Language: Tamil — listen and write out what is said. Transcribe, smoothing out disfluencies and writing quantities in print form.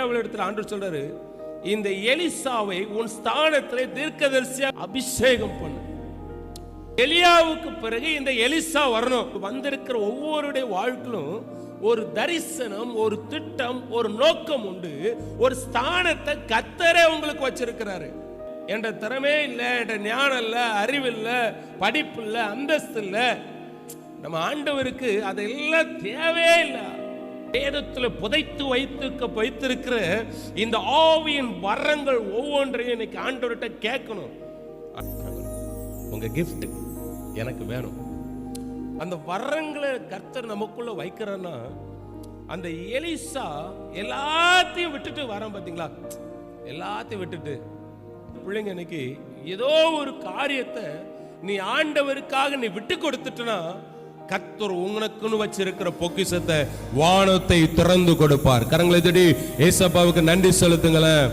எலியாவில் இடத்துல ஆண்டவர் சொல்றாரு, இந்த எலிசாவை உன் ஸ்தானத்திலே தீர்க்கதரிசியா அபிஷேகம் பண்ணு. எலியாவுக்கு பிறகு இந்த எலிசா வரணும். வந்திருக்கிற ஒவ்வொருடைய வாழ்க்கையிலும் ஒரு தரிசனம், ஒரு திட்டம், ஒரு நோக்கம் உண்டு. ஒரு ஸ்தானத்தை கர்த்தரே உங்களுக்கு வச்சிருக்கிறாரு. என்ற திறமே இல்லை, என்ற ஞானம் இல்லை, அறிவு இல்லை, படிப்பு இல்லை, அந்தஸ்து இல்லை. நம்ம ஆண்டவருக்கு அதெல்லாம் தேவையே இல்லை. வேதத்தில் புதைத்து வைத்திருக்கிற இந்த ஆவியின் வரங்கள் ஒவ்வொன்றையும் இன்னைக்கு ஆண்டவர்கிட்ட கேட்கணும். உங்க கிஃப்ட் எனக்கு வேணும். அந்த வரங்களை கர்த்தர் நமக்குள்ள வைக்கிறன்னா, அந்த எலிசா எல்லாத்தையும் விட்டுட்டு வரான் பாத்தீங்களா? எல்லாத்தையும் விட்டுட்டு பிள்ளைங்க இன்னைக்கு ஏதோ ஒரு காரியத்தை நீ ஆண்டவருக்காக நீ விட்டு கொடுத்துட்டனா, கர்த்தர் உனக்குன்னு வச்சிருக்கிற பொக்கிஷத்தை வானத்தை திறந்து கொடுப்பார். கரங்களை தட்டி ஏசப்பாவுக்கு நன்றி செலுத்துங்களேன்.